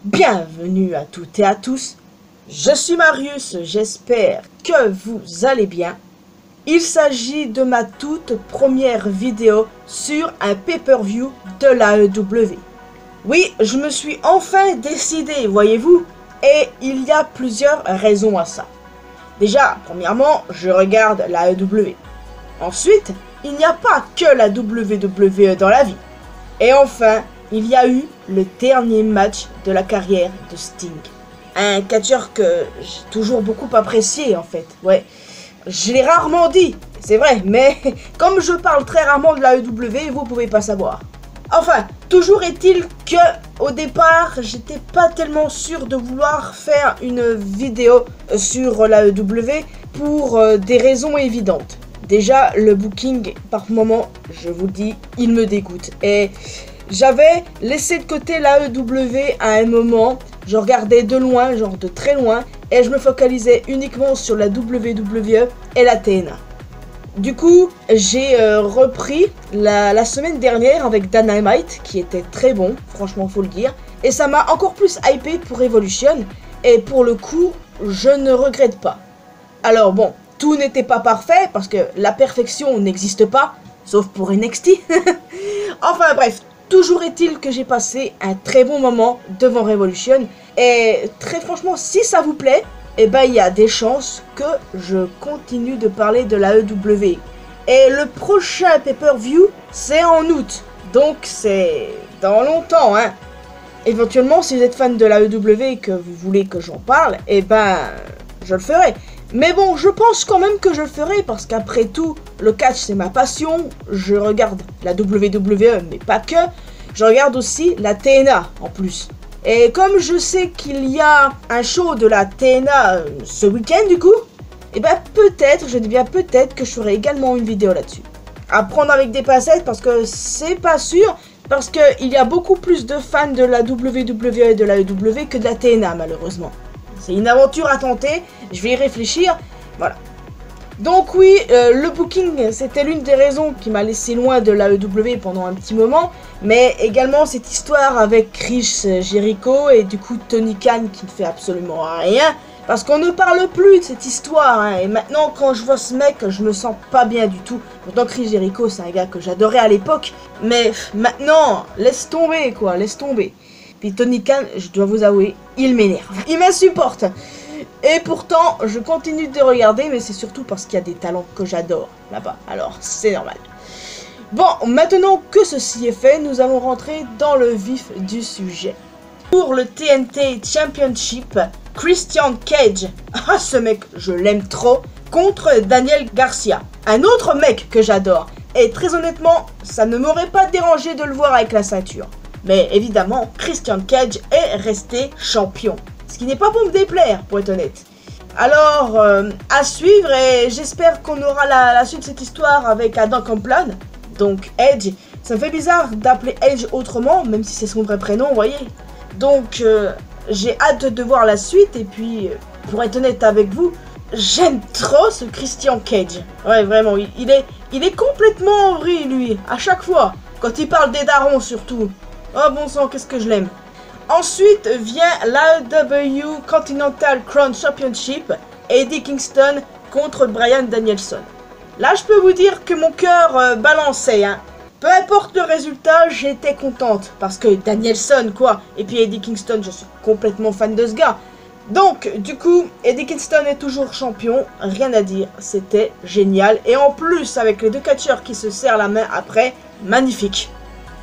Bienvenue à toutes et à tous, je suis Marius, j'espère que vous allez bien. Il s'agit de ma toute première vidéo sur un pay-per-view de l'AEW. Oui, je me suis enfin décidé, voyez-vous, et il y a plusieurs raisons à ça. Déjà, premièrement, je regarde l'AEW. Ensuite, il n'y a pas que la WWE dans la vie. Et enfin, il y a eu le dernier match de la carrière de Sting. Un catcheur que j'ai toujours beaucoup apprécié en fait. Ouais, je l'ai rarement dit, c'est vrai, mais comme je parle très rarement de l'AEW, vous pouvez pas savoir. Enfin, toujours est-il que au départ, j'étais pas tellement sûr de vouloir faire une vidéo sur l'AEW pour des raisons évidentes. Déjà, le booking, par moment, je vous le dis, il me dégoûte. Et j'avais laissé de côté l'AEW à un moment, je regardais de loin, genre de très loin, et je me focalisais uniquement sur la WWE et la TNA. Du coup, j'ai repris la semaine dernière avec Dynamite, qui était très bon, franchement faut le dire, et ça m'a encore plus hypé pour Evolution, et pour le coup, je ne regrette pas. Alors bon, tout n'était pas parfait, parce que la perfection n'existe pas, sauf pour NXT. Enfin bref, toujours est-il que j'ai passé un très bon moment devant Revolution, et très franchement, si ça vous plaît, eh ben il y a des chances que je continue de parler de l'AEW. Et le prochain pay-per-view, c'est en août, donc c'est dans longtemps, hein. Éventuellement, si vous êtes fan de l'AEW et que vous voulez que j'en parle, eh ben je le ferai. Mais bon, je pense quand même que je le ferai parce qu'après tout, le catch c'est ma passion. Je regarde la WWE, mais pas que. Je regarde aussi la TNA en plus. Et comme je sais qu'il y a un show de la TNA ce week-end du coup, et ben peut-être, je dis bien peut-être que je ferai également une vidéo là-dessus. À prendre avec des pincettes parce que c'est pas sûr, parce qu'il y a beaucoup plus de fans de la WWE et de la AEW que de la TNA malheureusement. C'est une aventure à tenter, je vais y réfléchir, voilà. Donc oui, le booking, c'était l'une des raisons qui m'a laissé loin de l'AEW pendant un petit moment, mais également cette histoire avec Chris Jericho et du coup Tony Khan qui ne fait absolument rien, parce qu'on ne parle plus de cette histoire, hein, et maintenant quand je vois ce mec, je me sens pas bien du tout. Pourtant Chris Jericho, c'est un gars que j'adorais à l'époque, mais maintenant, laisse tomber quoi, laisse tomber. Puis Tony Khan, je dois vous avouer, il m'énerve. Il m'insupporte. Et pourtant, je continue de regarder, mais c'est surtout parce qu'il y a des talents que j'adore là-bas. Alors, c'est normal. Bon, maintenant que ceci est fait, nous allons rentrer dans le vif du sujet. Pour le TNT Championship, Christian Cage, ah ce mec, je l'aime trop, contre Daniel Garcia, un autre mec que j'adore. Et très honnêtement, ça ne m'aurait pas dérangé de le voir avec la ceinture. Mais évidemment, Christian Cage est resté champion. Ce qui n'est pas pour me déplaire, pour être honnête. Alors, à suivre, et j'espère qu'on aura la suite de cette histoire avec Adam Copeland. Donc, Edge. Ça me fait bizarre d'appeler Edge autrement, même si c'est son vrai prénom, vous voyez. Donc, j'ai hâte de voir la suite. Et puis, pour être honnête avec vous, j'aime trop ce Christian Cage. Ouais, vraiment, il est complètement en vrille, lui, à chaque fois. Quand il parle des darons, surtout. Oh bon sang, qu'est-ce que je l'aime. Ensuite vient l'AEW Continental Crown Championship, Eddie Kingston contre Bryan Danielson. Là, je peux vous dire que mon cœur balançait, hein. Peu importe le résultat, j'étais contente. Parce que Danielson, quoi. Et puis Eddie Kingston, je suis complètement fan de ce gars. Donc, du coup, Eddie Kingston est toujours champion. Rien à dire, c'était génial. Et en plus, avec les deux catcheurs qui se serrent la main après, magnifique.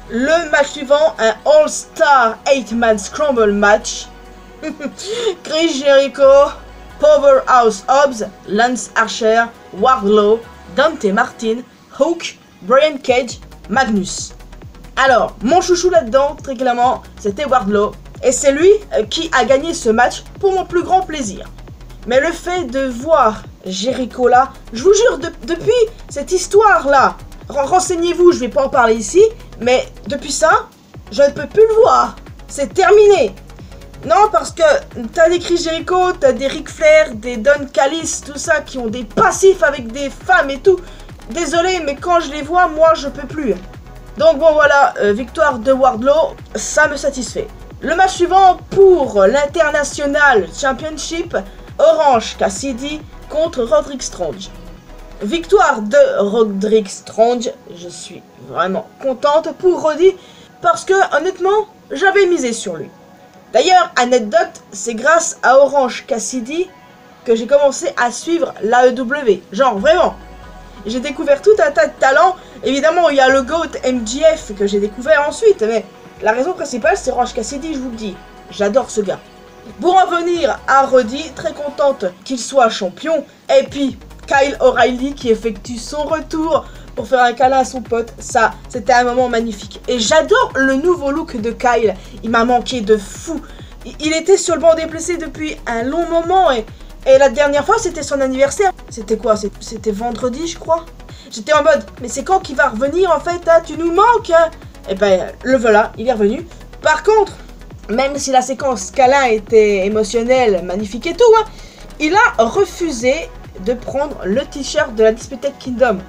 Le match suivant, un All-Star 8-Man Scramble match. Chris Jericho, Powerhouse Hobbs, Lance Archer, Wardlow, Dante Martin, Hook, Brian Cage, Magnus. Alors, mon chouchou là-dedans, très clairement, c'était Wardlow. Et c'est lui qui a gagné ce match pour mon plus grand plaisir. Mais le fait de voir Jericho là, je vous jure, depuis cette histoire-là, renseignez-vous, je vais pas en parler ici, mais depuis ça, je ne peux plus le voir. C'est terminé. Non, parce que t'as des Chris Jericho, t'as des Ric Flair, des Don Callis, tout ça, qui ont des passifs avec des femmes et tout. Désolé, mais quand je les vois, moi, je peux plus. Donc bon, voilà, victoire de Wardlow, ça me satisfait. Le match suivant pour l'International Championship, Orange Cassidy contre Roderick Strong. Victoire de Roderick Strong, je suis vraiment contente pour Roddy parce que honnêtement, j'avais misé sur lui. D'ailleurs, anecdote, c'est grâce à Orange Cassidy que j'ai commencé à suivre l'AEW. Genre vraiment. J'ai découvert tout un tas de talents. Évidemment, il y a le GOAT MJF que j'ai découvert ensuite, mais la raison principale, c'est Orange Cassidy, je vous le dis. J'adore ce gars. Pour en venir à Roddy, très contente qu'il soit champion. Et puis, Kyle O'Reilly qui effectue son retour pour faire un câlin à son pote. Ça, c'était un moment magnifique. Et j'adore le nouveau look de Kyle. Il m'a manqué de fou. Il était sur le banc des blessés depuis un long moment et la dernière fois, c'était son anniversaire. C'était quoi? C'était vendredi, je crois. J'étais en mode, mais c'est quand qu'il va revenir en fait, hein? Tu nous manques, hein? Et ben, le voilà, il est revenu. Par contre, même si la séquence câlin était émotionnelle, magnifique et tout, hein, il a refusé de prendre le t-shirt de la Disputed Kingdom.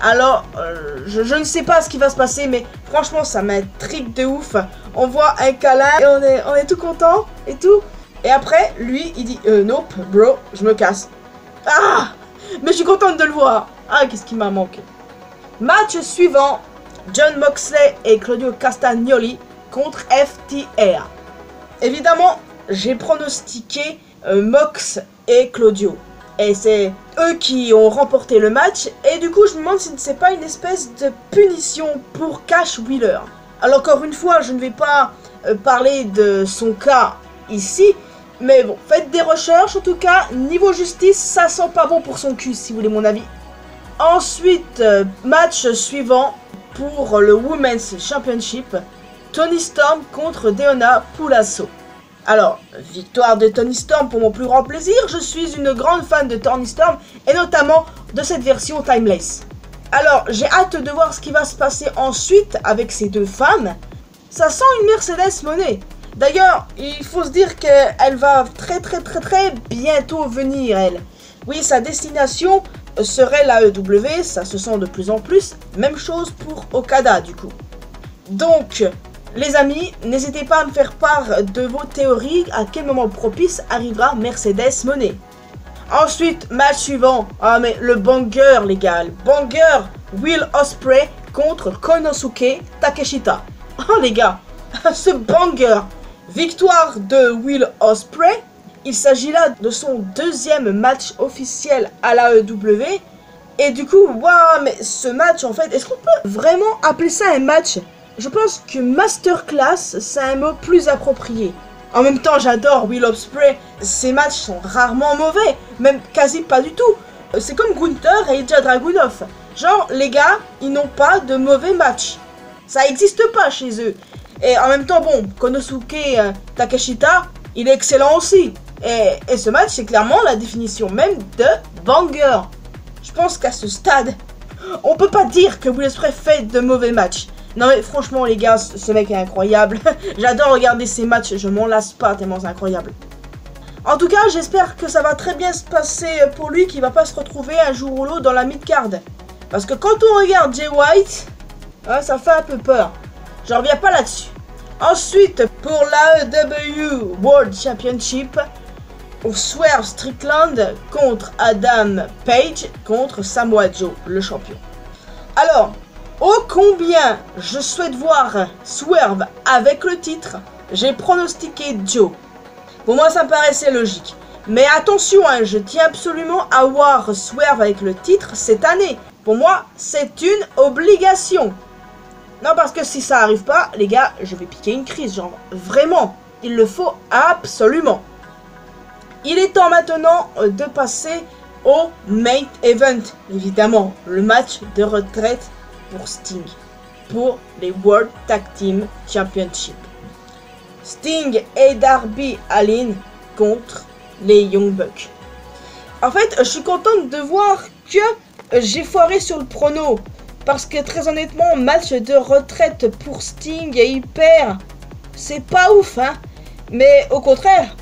Alors, je ne sais pas ce qui va se passer, mais franchement, ça m'intrigue de ouf. On voit un câlin et on est tout content et tout. Et après, lui, il dit nope, bro, je me casse. Ah, mais je suis contente de le voir. Ah, qu'est-ce qui m'a manqué. Match suivant, Jon Moxley et Claudio Castagnoli contre FTR. Évidemment, j'ai pronostiqué Mox et Claudio. Et c'est eux qui ont remporté le match. Et du coup, je me demande si c'est pas une espèce de punition pour Cash Wheeler. Alors, encore une fois, je ne vais pas parler de son cas ici. Mais bon, faites des recherches. En tout cas, niveau justice, ça sent pas bon pour son cul, si vous voulez mon avis. Ensuite, match suivant pour le Women's Championship. Toni Storm contre Deonna Purrazzo. Alors, victoire de Toni Storm pour mon plus grand plaisir. Je suis une grande fan de Toni Storm et notamment de cette version Timeless. Alors, j'ai hâte de voir ce qui va se passer ensuite avec ces deux femmes. Ça sent une Mercedes Moné. D'ailleurs, il faut se dire qu'elle va très bientôt venir, elle. Oui, sa destination serait l'AEW, ça se sent de plus en plus. Même chose pour Okada, du coup. Donc, les amis, n'hésitez pas à me faire part de vos théories, à quel moment propice arrivera Mercedes Moné. Ensuite, match suivant. Ah mais le banger les gars, le banger Will Ospreay contre Konosuke Takeshita. Oh les gars, ce banger. Victoire de Will Ospreay. Il s'agit là de son deuxième match officiel à l'AEW. Et du coup, waouh, mais ce match en fait, est-ce qu'on peut vraiment appeler ça un match? Je pense que Masterclass, c'est un mot plus approprié. En même temps, j'adore Will Ospreay. Ses matchs sont rarement mauvais, même quasi pas du tout. C'est comme Gunther et Ilja Dragunov. Genre, les gars, ils n'ont pas de mauvais matchs. Ça n'existe pas chez eux. Et en même temps, bon, Konosuke Takeshita, il est excellent aussi. Et ce match, c'est clairement la définition même de banger. Je pense qu'à ce stade, on peut pas dire que Will Ospreay fait de mauvais matchs. Non mais franchement les gars, ce mec est incroyable. J'adore regarder ses matchs, je m'en lasse pas tellement c'est incroyable. En tout cas, j'espère que ça va très bien se passer pour lui, qu'il va pas se retrouver un jour ou l'autre dans la mid-card. Parce que quand on regarde Jay White, ça fait un peu peur. Je reviens pas là-dessus. Ensuite, pour l'AEW World Championship, Swerve Strickland contre Adam Page contre Samoa Joe, le champion. Alors, ô combien je souhaite voir Swerve avec le titre, j'ai pronostiqué Joe. Pour moi, ça me paraissait logique. Mais attention, hein, je tiens absolument à voir Swerve avec le titre cette année. Pour moi, c'est une obligation. Non, parce que si ça arrive pas, les gars, je vais piquer une crise. Genre, vraiment, il le faut absolument. Il est temps maintenant de passer au main event. Évidemment, le match de retraite pour Sting, pour les World Tag Team Championship. Sting et Darby Allin contre les Young Bucks. En fait, je suis contente de voir que j'ai foiré sur le prono. Parce que très honnêtement, match de retraite pour Sting et il perd. C'est pas ouf, hein. Mais au contraire,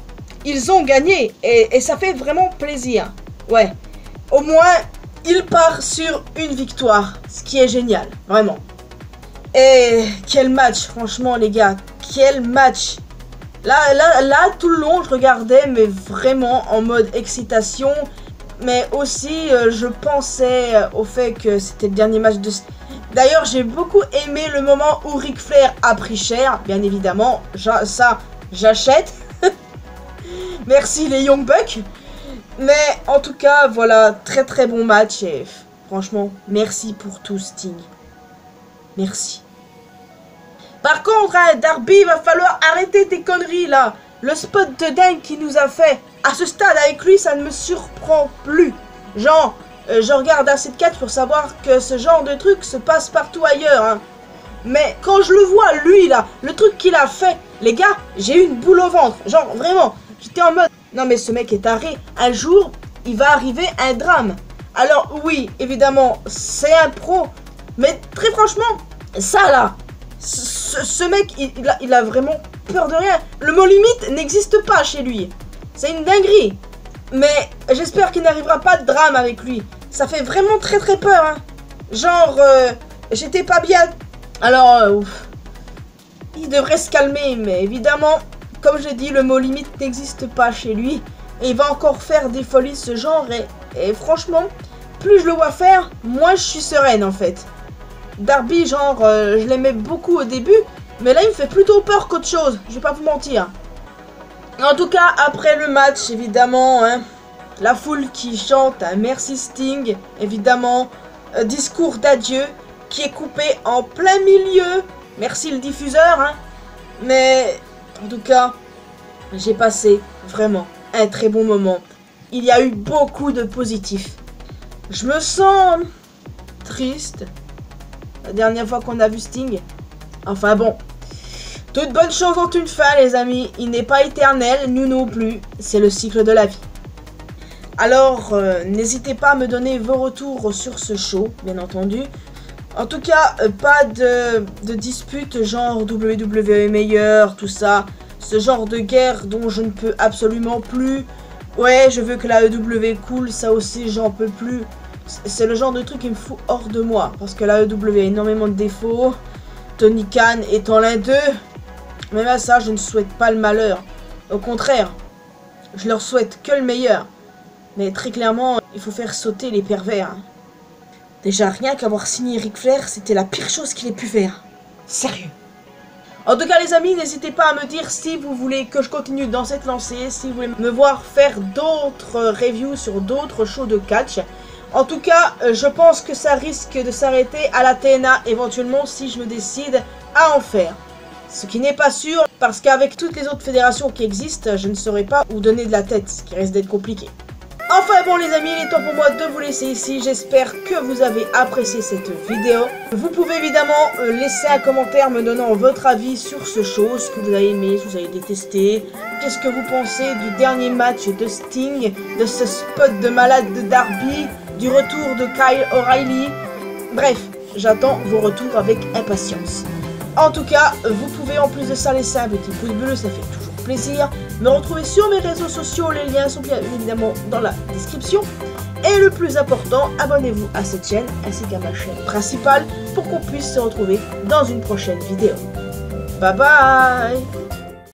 ils ont gagné et ça fait vraiment plaisir. Ouais, au moins, il part sur une victoire, ce qui est génial, vraiment. Et quel match, franchement les gars, quel match! Là, tout le long, je regardais, mais vraiment en mode excitation. Mais aussi, je pensais au fait que c'était le dernier match de... D'ailleurs, j'ai beaucoup aimé le moment où Ric Flair a pris cher. Bien évidemment, ça, j'achète. Merci les Young Bucks. Mais en tout cas, voilà, très très bon match. Et franchement, merci pour tout, Sting. Merci. Par contre, hein, Darby, il va falloir arrêter tes conneries là. Le spot de dingue qu'il nous a fait. À ce stade, avec lui, ça ne me surprend plus. Genre, je regarde assez de catch pour savoir que ce genre de truc se passe partout ailleurs. Hein. Mais quand je le vois, lui là, le truc qu'il a fait, les gars, j'ai eu une boule au ventre. Genre, vraiment, j'étais en mode, non mais ce mec est taré. Un jour, il va arriver un drame. Alors oui, évidemment, c'est un pro. Mais très franchement, ça là, ce mec, il a vraiment peur de rien. Le mot limite n'existe pas chez lui. C'est une dinguerie. Mais j'espère qu'il n'arrivera pas de drame avec lui. Ça fait vraiment très très peur. Hein. Genre, j'étais pas bien. Alors, il devrait se calmer. Mais évidemment, comme j'ai dit, le mot limite n'existe pas chez lui. Et il va encore faire des folies ce genre. Et franchement, plus je le vois faire, moins je suis sereine en fait. Darby, genre, je l'aimais beaucoup au début. Mais là, il me fait plutôt peur qu'autre chose. Je vais pas vous mentir. En tout cas, après le match, évidemment, hein, la foule qui chante un merci Sting, évidemment, discours d'adieu qui est coupé en plein milieu. Merci le diffuseur, hein. Mais en tout cas, j'ai passé vraiment un très bon moment. Il y a eu beaucoup de positifs. Je me sens triste. La dernière fois qu'on a vu Sting. Enfin bon. Toute bonne chose ont une fin, les amis. Il n'est pas éternel, nous non plus. C'est le cycle de la vie. Alors, n'hésitez pas à me donner vos retours sur ce show, bien entendu. En tout cas, pas de dispute genre WWE meilleur, tout ça. Ce genre de guerre dont je ne peux absolument plus. Ouais, je veux que la EW coule, ça aussi, j'en peux plus. C'est le genre de truc qui me fout hors de moi. Parce que la EW a énormément de défauts. Tony Khan étant l'un d'eux. Même à ça, je ne souhaite pas le malheur. Au contraire, je leur souhaite que le meilleur. Mais très clairement, il faut faire sauter les pervers. Déjà, rien qu'avoir signé Ric Flair, c'était la pire chose qu'il ait pu faire. Sérieux. En tout cas, les amis, n'hésitez pas à me dire si vous voulez que je continue dans cette lancée, si vous voulez me voir faire d'autres reviews sur d'autres shows de catch. En tout cas, je pense que ça risque de s'arrêter à la TNA éventuellement si je me décide à en faire. Ce qui n'est pas sûr, parce qu'avec toutes les autres fédérations qui existent, je ne saurais pas où donner de la tête, ce qui risque d'être compliqué. Enfin bon les amis, il est temps pour moi de vous laisser ici, j'espère que vous avez apprécié cette vidéo. Vous pouvez évidemment laisser un commentaire me donnant votre avis sur ce show, ce que vous avez aimé, ce que vous avez détesté. Qu'est-ce que vous pensez du dernier match de Sting, de ce spot de malade de Darby, du retour de Kyle O'Reilly. Bref, j'attends vos retours avec impatience. En tout cas, vous pouvez en plus de ça laisser un petit pouce bleu, ça fait toujours plaisir. Me retrouver sur mes réseaux sociaux, les liens sont bien évidemment dans la description. Et le plus important, abonnez-vous à cette chaîne ainsi qu'à ma chaîne principale pour qu'on puisse se retrouver dans une prochaine vidéo. Bye bye!